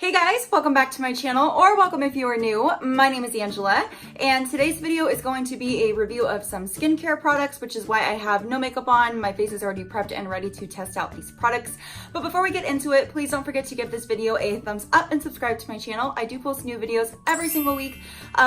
Hey guys, welcome back to my channel, or welcome if you are new. My name is Angela, and today's video is going to be a review of some skincare products, which is why I have no makeup on. My face is already prepped and ready to test out these products. But before we get into it, please don't forget to give this video a thumbs up and subscribe to my channel. I do post new videos every single week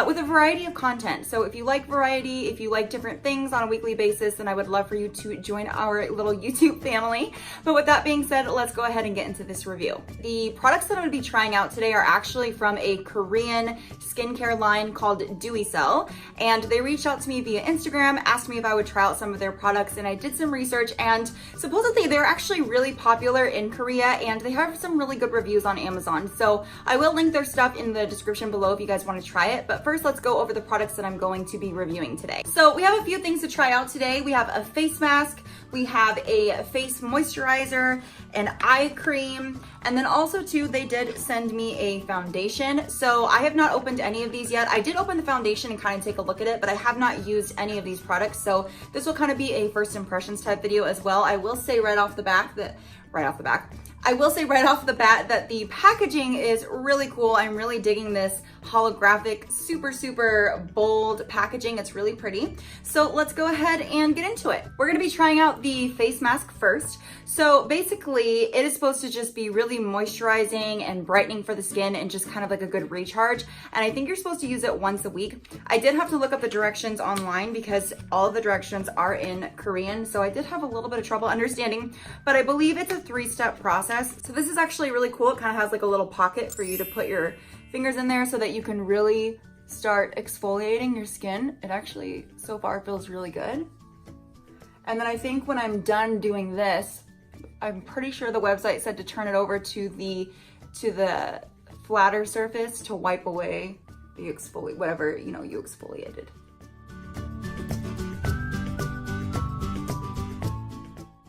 with a variety of content. So if you like variety, if you like different things on a weekly basis, then I would love for you to join our little YouTube family. But with that being said, let's go ahead and get into this review. The products that I'm going to be trying out today are actually from a Korean skincare line called DEWCEL, and they reached out to me via Instagram, asked me if I would try out some of their products, and I did some research, and supposedly they're actually really popular in Korea, and they have some really good reviews on Amazon. So I will link their stuff in the description below if you guys want to try it. But first, let's go over the products that I'm going to be reviewing today. So we have a few things to try out today. We have a face mask, we have a face moisturizer, an eye cream, and then also too, they did send me a foundation. So I have not opened any of these yet. I did open the foundation and kind of take a look at it, but I have not used any of these products. So this will kind of be a first impressions type video as well. I will say right off the bat that the packaging is really cool. I'm really digging this holographic, super bold packaging. It's really pretty. So let's go ahead and get into it. We're gonna be trying out the face mask first. So basically it is supposed to just be really moisturizing and brightening for the skin and just kind of like a good recharge. And I think you're supposed to use it once a week. I did have to look up the directions online because all of the directions are in Korean. So I did have a little bit of trouble understanding, but I believe it's a 3-step process. So this is actually really cool. It kind of has like a little pocket for you to put your fingers in there so that you can really start exfoliating your skin. It actually so far feels really good. And then I think when I'm done doing this, I'm pretty sure the website said to turn it over to the flatter surface to wipe away the whatever, you exfoliated.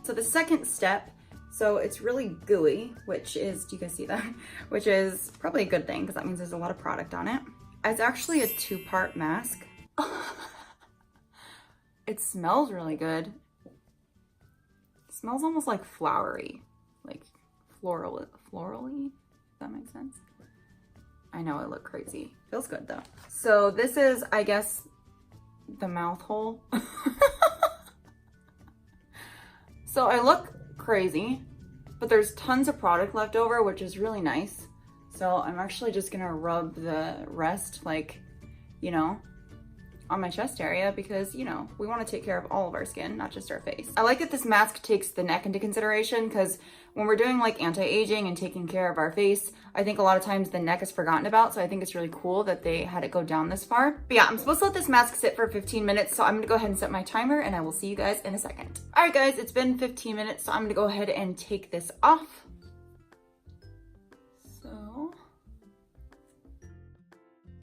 So the second step, so it's really gooey, which is, do you guys see that? Which is probably a good thing because that means there's a lot of product on it. It's actually a 2-part mask. It smells really good. It smells almost like flowery, like florally, if that makes sense. I know I look crazy. Feels good though. So this is, I guess, the mouth hole. So I look crazy, but there's tons of product left over, which is really nice. So I'm actually just gonna rub the rest, like, on my chest area because, we want to take care of all of our skin, not just our face. I like that this mask takes the neck into consideration because when we're doing like anti-aging and taking care of our face, I think a lot of times the neck is forgotten about. So I think it's really cool that they had it go down this far. But yeah, I'm supposed to let this mask sit for 15 minutes. So I'm gonna go ahead and set my timer and I will see you guys in a second. All right guys, it's been 15 minutes. So I'm gonna go ahead and take this off. So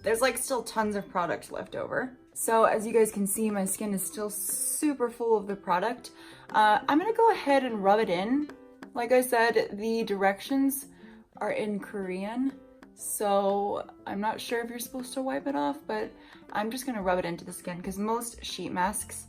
there's like still tons of product left over. So as you guys can see, my skin is still super full of the product. I'm gonna go ahead and rub it in. Like I said, the directions are in Korean, so I'm not sure if you're supposed to wipe it off, but I'm just gonna rub it into the skin because most sheet masks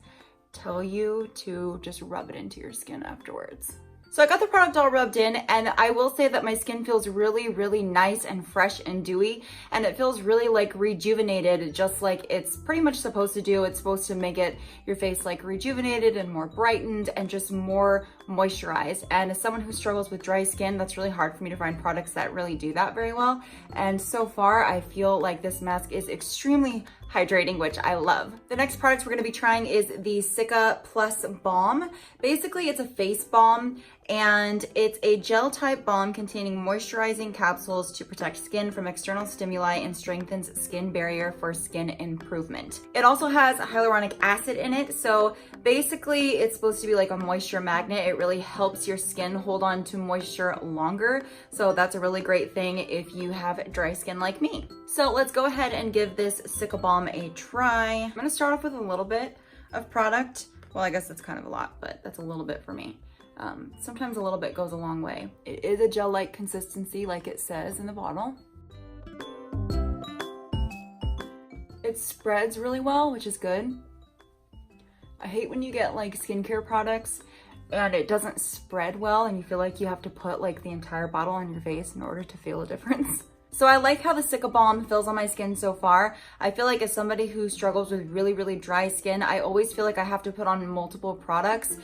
tell you to just rub it into your skin afterwards. So I got the product all rubbed in, and I will say that my skin feels really nice and fresh and dewy, and it feels really like rejuvenated, just like it's pretty much supposed to do. It's supposed to make your face like rejuvenated and more brightened and just more moisturized. And as someone who struggles with dry skin, that's really hard for me to find products that really do that very well. And so far, I feel like this mask is extremely hydrating, which I love. The next product we're gonna be trying is the Cica Balm. Basically, it's a face balm, and it's a gel type balm containing moisturizing capsules to protect skin from external stimuli and strengthens skin barrier for skin improvement. It also has hyaluronic acid in it, so basically it's supposed to be like a moisture magnet. It really helps your skin hold on to moisture longer, so that's a really great thing if you have dry skin like me. So let's go ahead and give this Cica Balm a try. I'm gonna start off with a little bit of product. Well, I guess that's kind of a lot, but that's a little bit for me. Sometimes a little bit goes a long way. It is a gel-like consistency like it says in the bottle. It spreads really well, which is good. I hate when you get like skincare products and it doesn't spread well, and you feel like you have to put like the entire bottle on your face in order to feel a difference. So I like how the Cica Balm feels on my skin so far. I feel like as somebody who struggles with really, really dry skin, I always feel like I have to put on multiple products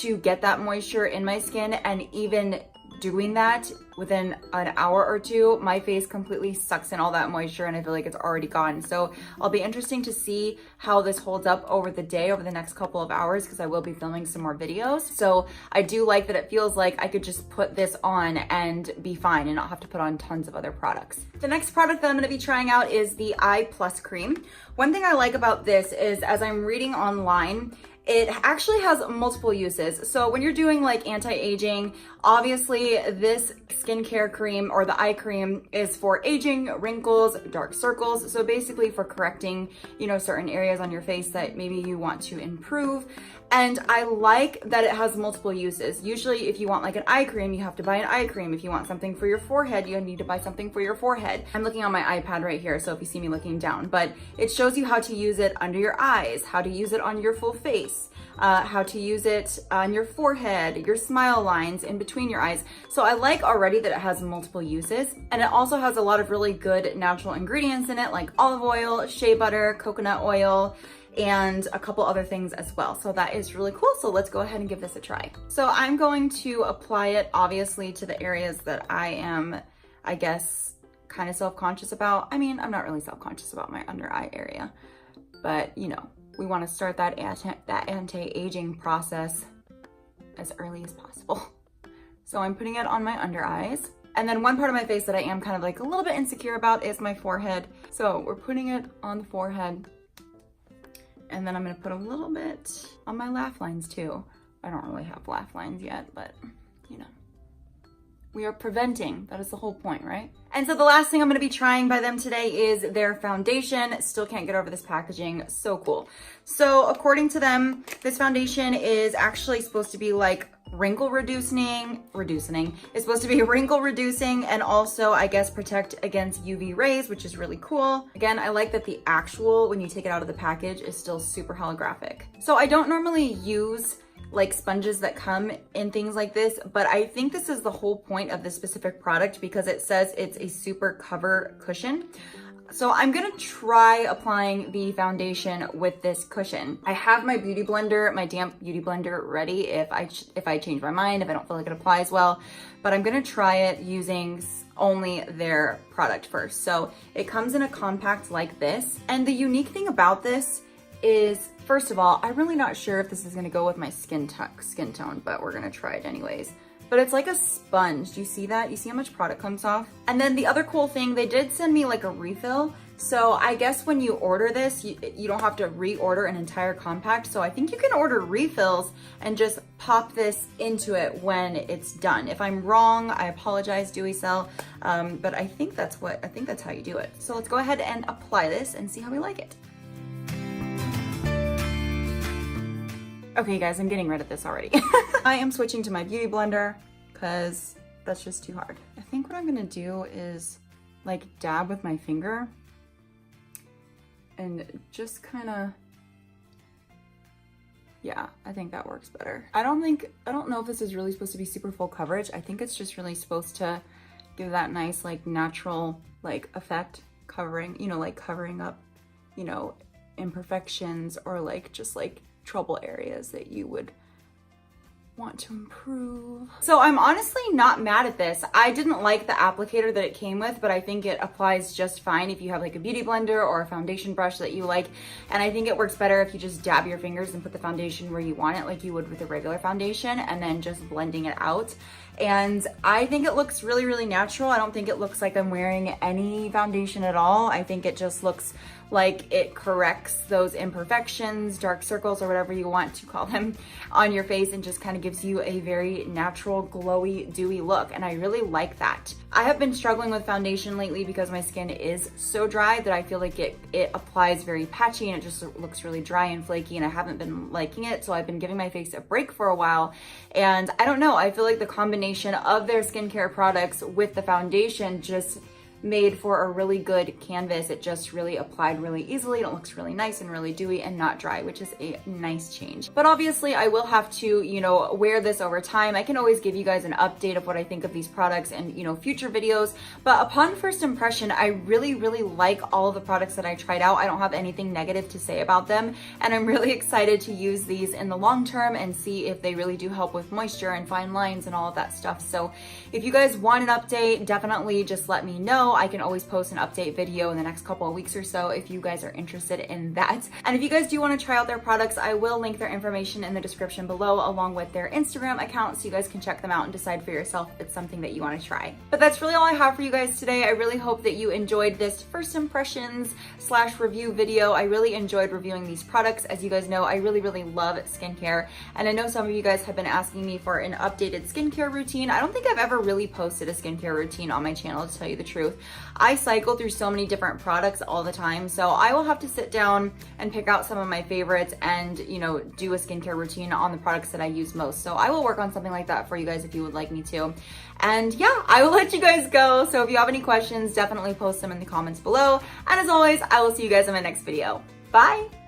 to get that moisture in my skin, and even doing that within an hour or two, my face completely sucks in all that moisture and I feel like it's already gone. So I'll be interesting to see how this holds up over the day, over the next couple of hours, because I will be filming some more videos. So I do like that it feels like I could just put this on and be fine and not have to put on tons of other products. The next product that I'm gonna be trying out is the Eye Plus Cream. One thing I like about this is, as I'm reading online, it actually has multiple uses. So when you're doing like anti-aging, obviously this skincare cream or the eye cream is for aging, wrinkles, dark circles. So basically for correcting, you know, certain areas on your face that maybe you want to improve. And I like that it has multiple uses. Usually if you want like an eye cream, you have to buy an eye cream. If you want something for your forehead, you need to buy something for your forehead. I'm looking on my iPad right here, so if you see me looking down, but it shows you how to use it under your eyes, how to use it on your full face, how to use it on your forehead, your smile lines, in between your eyes. So I like already that it has multiple uses, and it also has a lot of really good natural ingredients in it, like olive oil, shea butter, coconut oil, and a couple other things as well. So that is really cool. So let's go ahead and give this a try. So I'm going to apply it obviously to the areas that I am, I guess, kind of self-conscious about. I mean, I'm not really self-conscious about my under eye area, but you know, we want to start that anti-aging process as early as possible. So I'm putting it on my under eyes. And then one part of my face that I am kind of like a little bit insecure about is my forehead. So we're putting it on the forehead. And then I'm gonna put a little bit on my laugh lines too. I don't really have laugh lines yet, but you know, we are preventing. That is the whole point, right? And so the last thing I'm gonna be trying by them today is their foundation. Still can't get over this packaging, so cool. So according to them, this foundation is actually supposed to be like wrinkle reducing. It's supposed to be wrinkle reducing and also, I guess, protect against UV rays, which is really cool. Again, I like that the actual, when you take it out of the package, is still super holographic. So I don't normally use like sponges that come in things like this, but I think this is the whole point of this specific product because it says it's a super cover cushion. So I'm gonna try applying the foundation with this cushion. I have my beauty blender, my damp beauty blender ready if I change my mind, if I don't feel like it applies well, but I'm gonna try it using only their product first. So it comes in a compact like this. And the unique thing about this is, first of all, I'm really not sure if this is gonna go with my skin tone, but we're gonna try it anyways. But it's like a sponge. Do you see that? You see how much product comes off? And then the other cool thing, they did send me like a refill. So I guess when you order this, you don't have to reorder an entire compact. So I think you can order refills and just pop this into it when it's done. If I'm wrong, I apologize, DEWCEL. But I think that's how you do it. So let's go ahead and apply this and see how we like it. Okay guys, I'm getting rid of this already. I am switching to my beauty blender because that's just too hard. I think what I'm gonna do is like dab with my finger and just kind of, yeah, I think that works better. I don't know if this is really supposed to be super full coverage. I think it's just really supposed to give that nice like natural like effect, covering, you know, like covering up, you know, imperfections or like just like trouble areas that you would want to improve. So I'm honestly not mad at this. I didn't like the applicator that it came with, but I think it applies just fine if you have like a beauty blender or a foundation brush that you like. And I think it works better if you just dab your fingers and put the foundation where you want it, like you would with a regular foundation, and then just blending it out. And I think it looks really, really natural. I don't think it looks like I'm wearing any foundation at all. I think it just looks like it corrects those imperfections, dark circles, or whatever you want to call them on your face, and just kind of gives you a very natural, glowy, dewy look. And I really like that. I have been struggling with foundation lately because my skin is so dry that I feel like it applies very patchy and it just looks really dry and flaky, and I haven't been liking it. So I've been giving my face a break for a while. And I don't know, I feel like the combination of their skincare products with the foundation just made for a really good canvas. It just really applied really easily and it looks really nice and really dewy and not dry, which is a nice change. But obviously I will have to, you know, wear this over time. I can always give you guys an update of what I think of these products and, you know, future videos. But upon first impression, I really like all of the products that I tried out. I don't have anything negative to say about them. And I'm really excited to use these in the long term and see if they really do help with moisture and fine lines and all of that stuff. So if you guys want an update, definitely just let me know. I can always post an update video in the next couple of weeks or so if you guys are interested in that. And if you guys do want to try out their products, I will link their information in the description below along with their Instagram account so you guys can check them out and decide for yourself if it's something that you want to try. But that's really all I have for you guys today. I really hope that you enjoyed this first impressions / review video. I really enjoyed reviewing these products. As you guys know, I really love skincare, and I know some of you guys have been asking me for an updated skincare routine. I don't think I've ever really posted a skincare routine on my channel, to tell you the truth. I cycle through so many different products all the time, so I will have to sit down and pick out some of my favorites and, you know, do a skincare routine on the products that I use most. So I will work on something like that for you guys if you would like me to. And yeah, I will let you guys go. So if you have any questions, definitely post them in the comments below. And as always, I will see you guys in my next video. Bye!